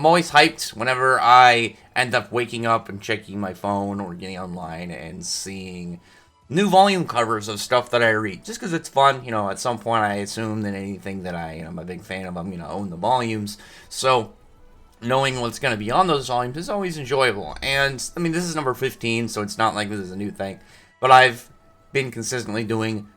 I'm always hyped whenever I end up waking up and checking my phone or getting online and seeing new volume covers of stuff that I read. Just because it's fun, at some point I assume that anything that I'm a big fan of, I'm going to own the volumes. So knowing what's going to be on those volumes is always enjoyable. And, I mean, this is number 15, so it's not like this is a new thing. But I've been consistently doing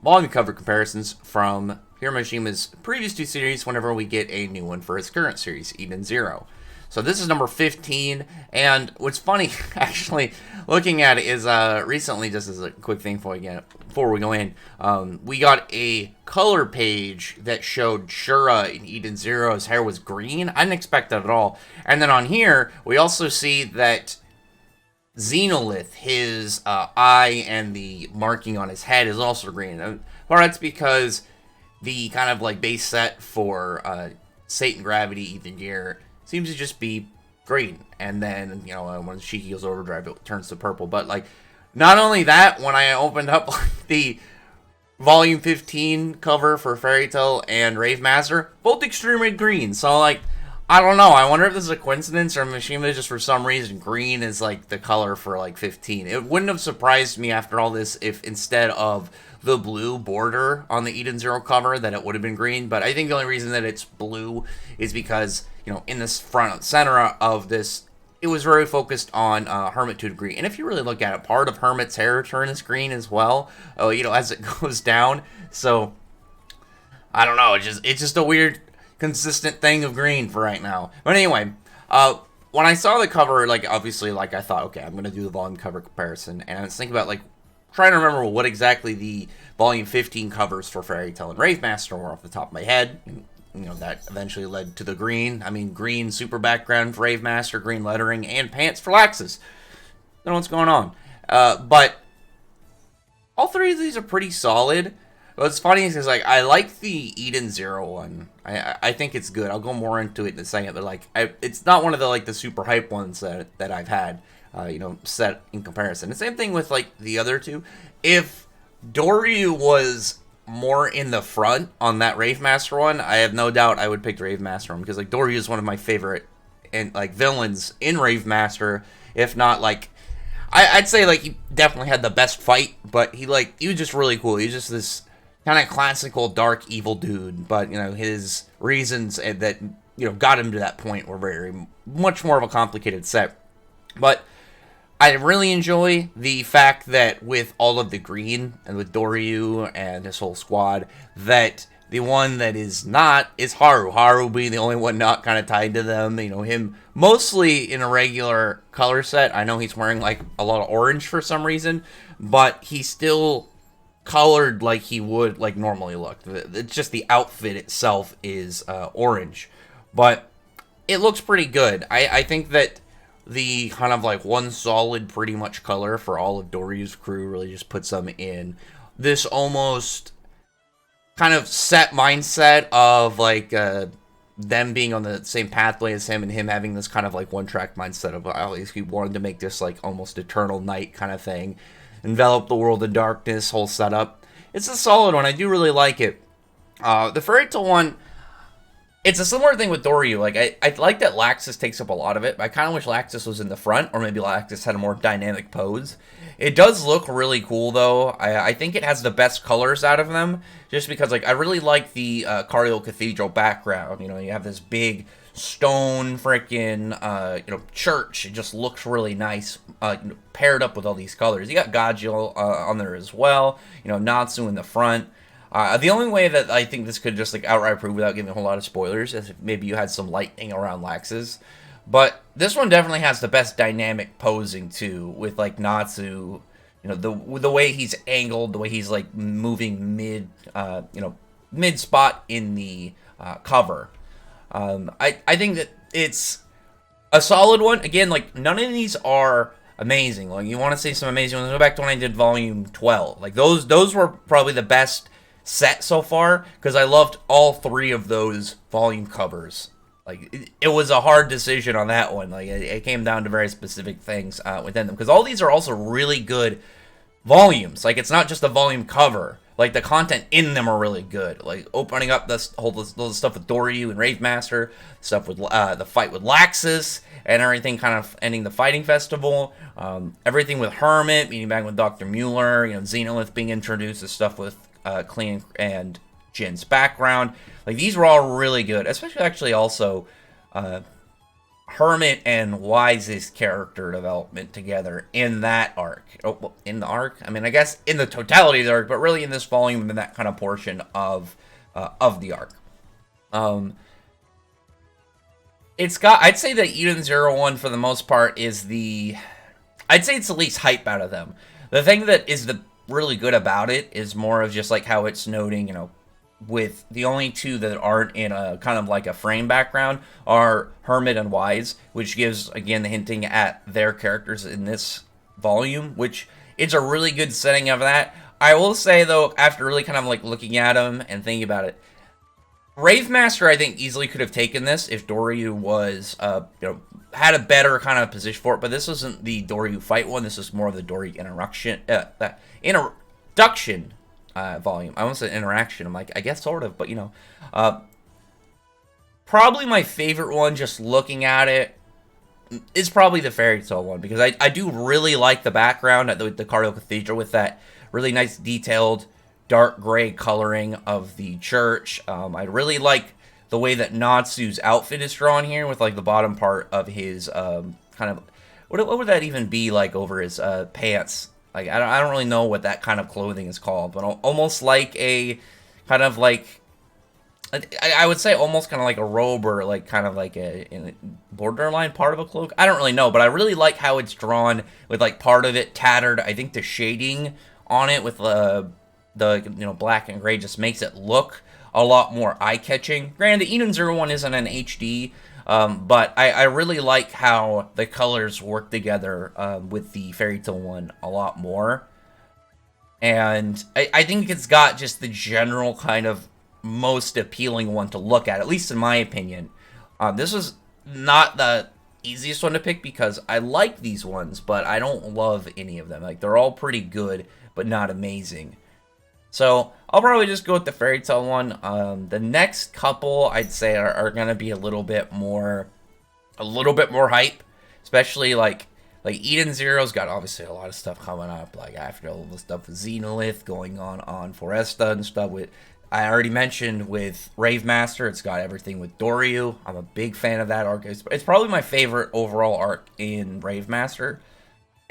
volume cover comparisons from Hiro Mashima's previous two series whenever we get a new one for his current series, Eden Zero. So this is number 15, and what's funny, actually, looking at it is, recently, just as a quick thing before we go in, we got a color page that showed Shura in Eden Zero's hair was green. I didn't expect that at all. And then on here, we also see that Xenolith, his eye and the marking on his head is also green. Well, that's because the kind of like base set for Satan Gravity, Ethan Gear, seems to just be green, and then when Shiki goes overdrive, it turns to purple. But like, not only that, when I opened up the Volume 15 cover for Fairy Tail and Rave Master, both extremely green. So like, I don't know. I wonder if this is a coincidence or Mashima just for some reason green is like the color for like 15. It wouldn't have surprised me after all this if instead of the blue border on the Eden Zero cover that it would have been green. But I think the only reason that it's blue is because in this front center of this, it was very focused on Hermit to a degree. And if you really look at it, part of Hermit's hair turns green as well, as it goes down. So, I don't know. It's just a weird, consistent thing of green for right now. But anyway, when I saw the cover, obviously, I thought, okay, I'm going to do the volume cover comparison. And I was thinking about, trying to remember what exactly the Volume 15 covers for Fairy Tail and Rave Master were off the top of my head. And, that eventually led to the green. I mean, green super background for Rave Master, green lettering, and pants for Laxus. Don't know what's going on. But all three of these are pretty solid. What's funny is I like the Eden Zero one. I think it's good. I'll go more into it in a second. But it's not one of the super hype ones that I've had. Set in comparison. The same thing with the other two. If Doryu was more in the front on that Rave Master one, I have no doubt I would pick the Rave Master one because Doryu is one of my favorite and villains in Rave Master. If not I'd say he definitely had the best fight, but he was just really cool. He was just this kind of classical dark evil dude, but his reasons that got him to that point were very much more of a complicated set. But I really enjoy the fact that with all of the green and with Doryu and his whole squad, that the one that is not is Haru. Haru being the only one not kind of tied to them. Him mostly in a regular color set. I know he's wearing a lot of orange for some reason, but he's still colored like he would normally look. It's just the outfit itself is orange, but it looks pretty good. I think that the kind of one solid pretty much color for all of Doryu's crew really just puts them in this almost kind of set mindset of them being on the same pathway as him and him having this kind of one-track mindset of at least he wanted to make this almost eternal night kind of thing, envelop the world in darkness, whole setup. It's a solid one. I do really like it. The Fairy Tail one, it's a similar thing with Doryu. I like that Laxus takes up a lot of it, but I kind of wish Laxus was in the front, or maybe Laxus had a more dynamic pose. It does look really cool, though. I think it has the best colors out of them, just because, I really like the Cardial Cathedral background. You have this big stone freaking, church. It just looks really nice, paired up with all these colors. You got Gajil on there as well. Natsu in the front. The only way that I think this could just outright prove without giving a whole lot of spoilers is if maybe you had some lightning around Laxus. But this one definitely has the best dynamic posing too, with Natsu, the way he's angled, the way he's moving mid spot in the cover. I think that it's a solid one. Again, none of these are amazing. You want to see some amazing ones, go back to when I did Volume 12. Those were probably the best set so far, because I loved all three of those volume covers. It was a hard decision on that one. It came down to very specific things within them, because all these are also really good volumes. Like, it's not just a volume cover. Like, the content in them are really good. Like, opening up this whole stuff with Doryu and Rave Master, stuff with the fight with Laxus, and everything kind of ending the fighting festival. Everything with Hermit, meeting back with Dr. Mueller, Xenolith being introduced, the stuff with Clean and Jin's background. Like, these were all really good, especially actually also Hermit and Wise's character development together in that arc. Oh, well, in the arc? I mean, I guess in the totality of the arc, but really in this volume and that kind of portion of the arc. It's got, I'd say that Eden 01 for the most part is I'd say it's the least hype out of them. The thing that is the really good about it is more of just like how it's noting, with the only two that aren't in a kind of like a frame background are Hermit and Wise, which gives, again, the hinting at their characters in this volume, which is a really good setting of that. I will say, though, after really kind of like looking at them and thinking about it, Rave Master, I think, easily could have taken this if Doryu was, had a better kind of position for it, but this isn't the Doryu fight one, this is more of the Doryu introduction volume. I almost said interaction. I'm like, I guess sort of, but probably my favorite one, just looking at it, is probably the Fairy Tale one, because I do really like the background at the Cardial Cathedral with that really nice detailed dark gray coloring of the church. I really like the way that Natsu's outfit is drawn here with like the bottom part of his kind of, what would that even be like over his pants? Like, I don't really know what that kind of clothing is called, but almost like a kind of like, I would say almost kind of like a robe or like kind of like a borderline part of a cloak. I don't really know, but I really like how it's drawn with like part of it tattered. I think the shading on it with the black and gray just makes it look a lot more eye-catching. Granted, the Eden 01 isn't an HD, but I really like how the colors work together with the Fairy Tale one a lot more. And I think it's got just the general kind of most appealing one to look at least in my opinion. This was not the easiest one to pick because I like these ones, but I don't love any of them. Like, they're all pretty good, but not amazing. So I'll probably just go with the Fairy Tale one. The next couple I'd say are gonna be a little bit more hype, especially like Eden Zero's got obviously a lot of stuff coming up. Like after all the stuff with Xenolith going on Foresta and stuff with, I already mentioned with Rave Master, it's got everything with Doryu. I'm a big fan of that arc. It's probably my favorite overall arc in Rave Master.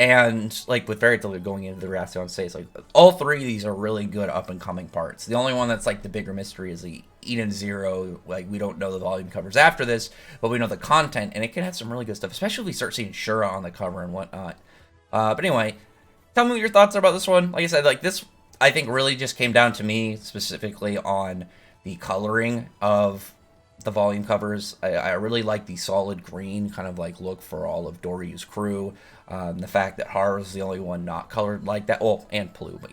And, like, with Fairy Tale going into the Rasteon States, like, all three of these are really good up-and-coming parts. The only one that's, like, the bigger mystery is the Eden Zero. Like, we don't know the volume covers after this, but we know the content, and it can have some really good stuff, especially if we start seeing Shura on the cover and whatnot. But anyway, tell me what your thoughts are about this one. Like I said, like, this, I think, really just came down to me, specifically on the coloring of the volume covers. I really like the solid green kind of like look for all of Doryu's crew. The fact that Haru's the only one not colored like that. Well, and Plu, but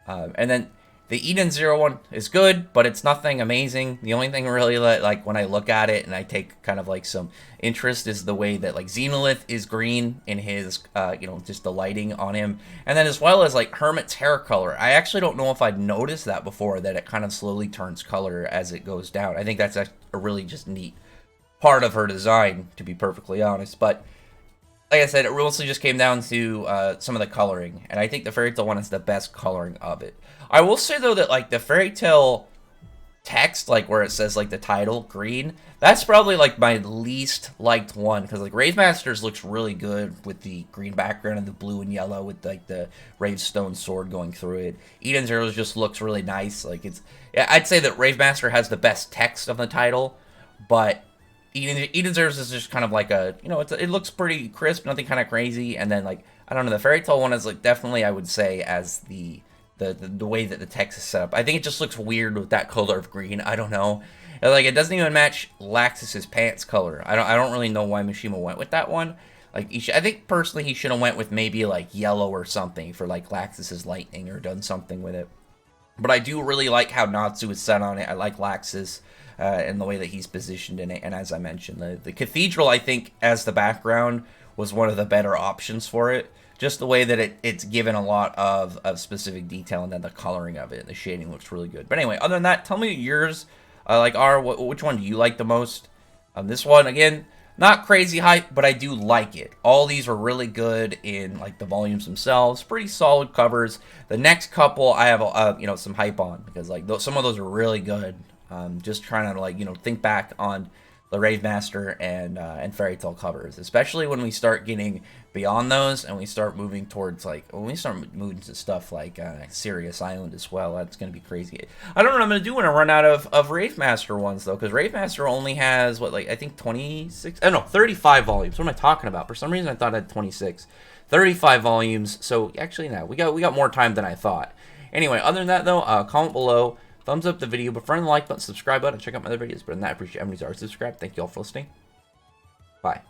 and then the Eden 01 is good, but it's nothing amazing. The only thing really like when I look at it and I take kind of like some interest is the way that like Xenolith is green in his, just the lighting on him. And then as well as like Hermit's hair color. I actually don't know if I'd noticed that before, that it kind of slowly turns color as it goes down. I think that's a really just neat part of her design, to be perfectly honest. But like I said, it mostly just came down to some of the coloring, and I think the Fairy Tale one is the best coloring of it. I will say, though, that, like, the Fairy Tale text, like, where it says, like, the title, green, that's probably, like, my least liked one, because, like, Rave Masters looks really good with the green background and the blue and yellow with, like, the Rave Stone sword going through it. Eden Zero's just looks really nice. Like, I'd say that Rave Master has the best text of the title, but Eden Zero's is just kind of like a, it looks pretty crisp, nothing kind of crazy, and then, like, I don't know, the Fairy Tale one is, like, definitely, I would say, as the way that the text is set up. I think it just looks weird with that color of green. I don't know. Like, it doesn't even match Laxus's pants color. I don't really know why Mashima went with that one. Like, I think, personally, he should have went with maybe, like, yellow or something for, like, Laxus's lightning or done something with it. But I do really like how Natsu is set on it. I like Laxus. And the way that he's positioned in it. And as I mentioned, the cathedral, I think, as the background, was one of the better options for it. just the way that it's given a lot of specific detail, and then the coloring of it, the shading looks really good. But anyway, other than that, tell me yours which one do you like the most? This one, again, not crazy hype, but I do like it. All these are really good in like the volumes themselves, pretty solid covers. The next couple I have some hype on, because like some of those are really good. Just trying to like think back on the Rave Master and Fairy Tale covers, especially when we start getting beyond those and we start moving towards when we start moving to stuff like Sirius Island as well. That's gonna be crazy. I don't know what I'm gonna do when I run out of Rave Master ones though, because Rave Master only has I think 26. Oh no, 35 volumes. What am I talking about? For some reason I thought I had 26. 35 volumes. So actually no, we got more time than I thought. Anyway, other than that though, comment below. Thumbs up the video, but friend, like button, subscribe button, check out my other videos. But in that, I appreciate everybody's already subscribed. Thank you all for listening. Bye.